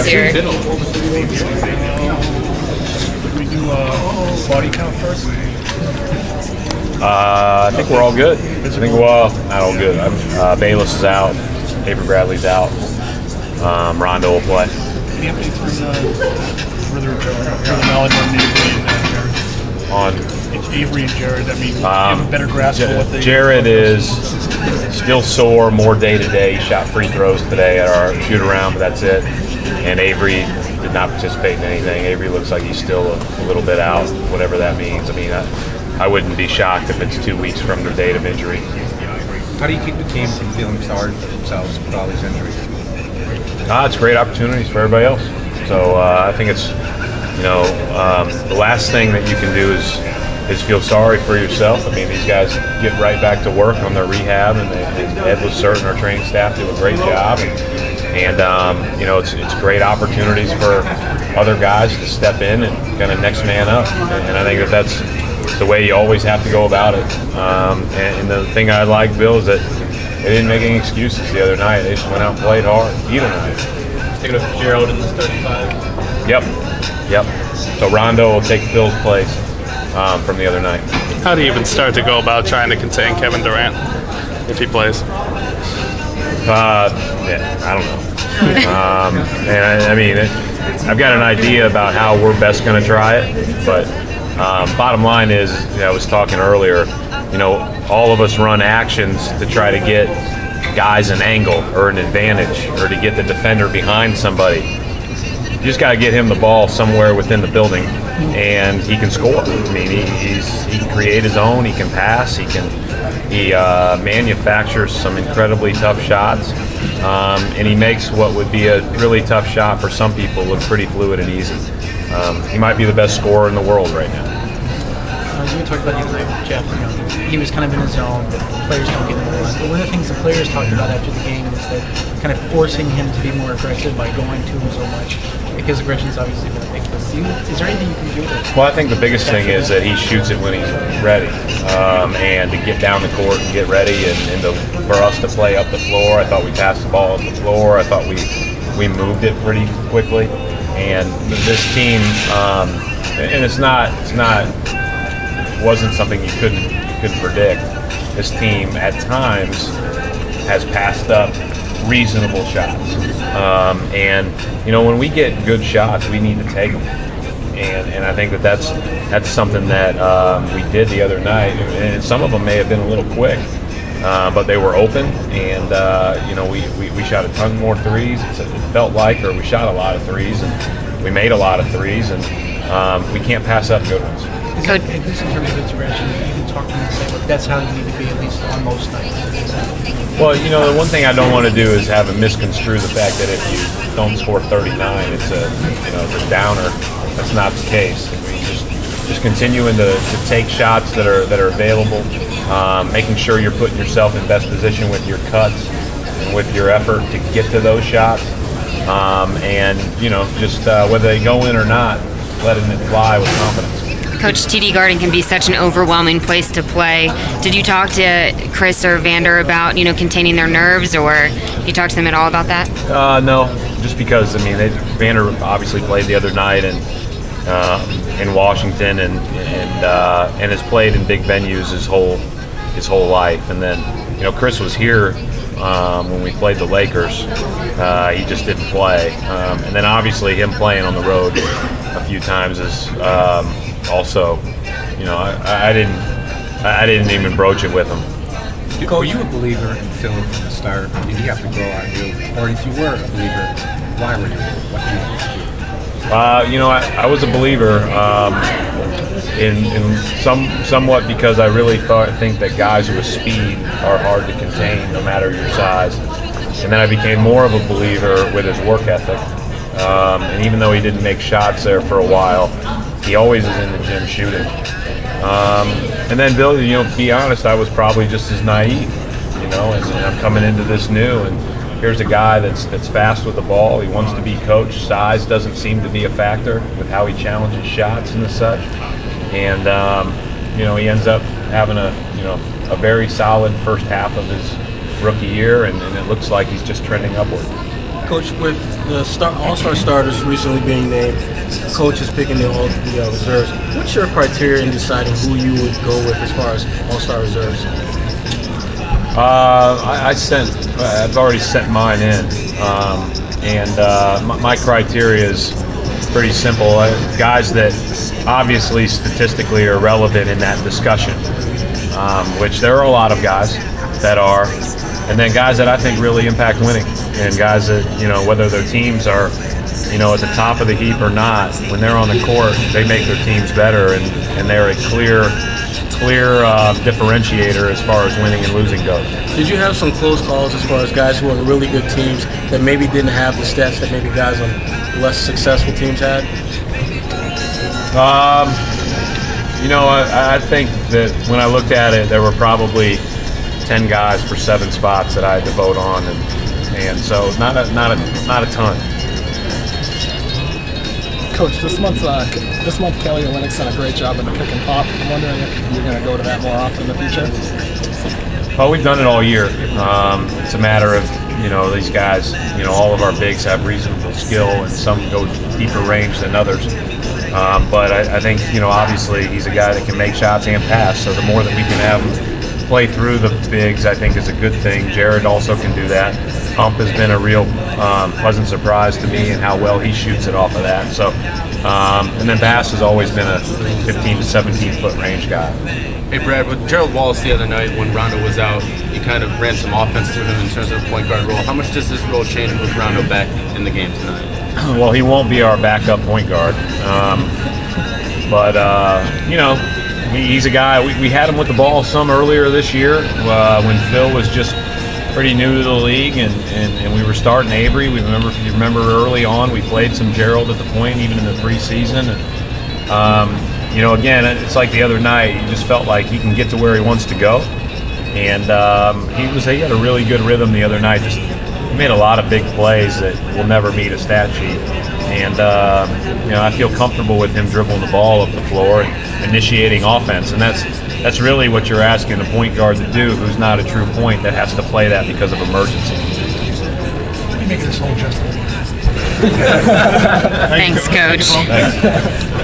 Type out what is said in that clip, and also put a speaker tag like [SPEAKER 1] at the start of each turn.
[SPEAKER 1] Here.
[SPEAKER 2] Did we do body count first?
[SPEAKER 3] I think we're all good. I think, well, not all good. Bayless is out. Avery Bradley's out. Rondo will play.
[SPEAKER 2] Any updates from the knowledge on it's Avery and Jared? I mean, you have a better grasp of what they...
[SPEAKER 3] Jared is still sore, more day-to-day. He shot free throws today at our shoot-around, but that's it. And Avery did not participate in anything. Avery looks like he's still a little bit out, whatever that means. I mean, I wouldn't be shocked if it's 2 weeks from the date of injury.
[SPEAKER 4] How do you keep the team from feeling sorry for themselves with all these injuries?
[SPEAKER 3] It's great opportunities for everybody else. So I think it's, the last thing that you can do is feel sorry for yourself. I mean, these guys get right back to work on their rehab, and Ed was certain our training staff do a great job. And it's great opportunities for other guys to step in and kind of next man up. And I think that's the way you always have to go about it. And the thing I like, Bill, is that they didn't make any excuses the other night. They just went out and played hard either night.
[SPEAKER 2] Take it up to Gerald in the 35.
[SPEAKER 3] Yep. So Rondo will take Phil's place from the other night.
[SPEAKER 5] How do you even start to go about trying to contain Kevin Durant if he plays?
[SPEAKER 3] I don't know. I've got an idea about how we're best going to try it, but bottom line is, I was talking earlier, all of us run actions to try to get guys an angle or an advantage or to get the defender behind somebody. You just got to get him the ball somewhere within the building, and he can score. I mean, he can create his own. He can pass. He manufactures some incredibly tough shots, and he makes what would be a really tough shot for some people look pretty fluid and easy. He might be the best scorer in the world right now.
[SPEAKER 6] You talked about the other night with Jeff. He was kind of in his zone. The players don't get him a lot. But one of the things the players talked about after the game was that kind of forcing him to be more aggressive by going to him so much. His aggression's obviously been a big thing. Is there anything you can do with it?
[SPEAKER 3] Well, I think the biggest thing is that he shoots it when he's ready, and to get down the court and get ready, and for us to play up the floor. I thought we passed the ball up the floor. I thought we moved it pretty quickly, and this team, and it wasn't something you couldn't predict. This team at times has passed up reasonable shots, and when we get good shots, we need to take them, and I think that's something that we did the other night, and some of them may have been a little quick, but they were open, and we shot a ton more threes. It felt like, or we shot a lot of threes, and we made a lot of threes, and we can't pass up good ones.
[SPEAKER 6] At least in terms of its direction, you can talk to them and say, look, that's how you need to be, at least on most nights.
[SPEAKER 3] Well, the one thing I don't want to do is have it misconstrue the fact that if you don't score 39, it's a downer. That's not the case. I mean, just continuing to take shots that are available, making sure you're putting yourself in best position with your cuts and with your effort to get to those shots, and whether they go in or not, letting it fly with confidence.
[SPEAKER 1] Coach, TD Garden can be such an overwhelming place to play. Did you talk to Chris or Vander about, containing their nerves, or you talk to them at all about that?
[SPEAKER 3] No, just because, Vander obviously played the other night in Washington and has played in big venues his whole life. And then, Chris was here when we played the Lakers. He just didn't play. And then obviously him playing on the road a few times is also, I didn't even broach it with him.
[SPEAKER 4] Were you a believer in Phil from the start? Did he have to grow on you? Or if you were a believer, why were you? What did you do?
[SPEAKER 3] I was a believer in somewhat because I really think that guys with speed are hard to contain no matter your size. And then I became more of a believer with his work ethic. And even though he didn't make shots there for a while, he always is in the gym shooting. And then Bill, to be honest, I was probably just as naive, and I'm coming into this new, and here's a guy that's fast with the ball. He wants to be coached. Size doesn't seem to be a factor with how he challenges shots and such. And he ends up having a very solid first half of his rookie year, and it looks like he's just trending upward.
[SPEAKER 7] Coach, with the All-Star starters recently being named, coaches picking the reserves, what's your criteria in deciding who you would go with as far as All-Star reserves?
[SPEAKER 3] I've already sent mine in, and my criteria is pretty simple. Guys that obviously statistically are relevant in that discussion, which there are a lot of guys that are, and then guys that I think really impact winning, and guys that, whether their teams are, at the top of the heap or not, when they're on the court, they make their teams better, and they're a clear differentiator as far as winning and losing goes.
[SPEAKER 7] Did you have some close calls as far as guys who are really good teams that maybe didn't have the stats that maybe guys on less successful teams had?
[SPEAKER 3] I think that when I looked at it, there were probably 10 guys for 7 spots that I had to vote on, and so not a ton.
[SPEAKER 8] Coach, this month Kelly Olynyk's done a great job in the pick and pop. I'm wondering if you're going to go to that more often in the future.
[SPEAKER 3] Well, we've done it all year. It's a matter of, these guys, all of our bigs have reasonable skill, and some go deeper range than others. But I think, obviously he's a guy that can make shots and pass, so the more that we can have him play through the bigs, I think is a good thing. Jared also can do that. Hump has been a real pleasant surprise to me, and how well he shoots it off of that. So, and then Bass has always been a 15 to 17 foot range guy.
[SPEAKER 9] Hey Brad, with Gerald Wallace the other night when Rondo was out, you kind of ran some offense through him in terms of the point guard role. How much does this role change with Rondo back in the game tonight?
[SPEAKER 3] Well, he won't be our backup point guard, but he's a guy. We had him with the ball some earlier this year when Phil was just pretty new to the league, and we were starting Avery. If you remember early on, we played some Gerald at the point, even in the preseason. And, again, it's like the other night. You just felt like he can get to where he wants to go, and he had a really good rhythm the other night. He made a lot of big plays that will never meet a stat sheet, and I feel comfortable with him dribbling the ball up the floor and initiating offense, and that's really what you're asking a point guard to do, who's not a true point that has to play that because of emergency.
[SPEAKER 2] You make this whole just.
[SPEAKER 1] Thanks, Coach.
[SPEAKER 3] Thanks.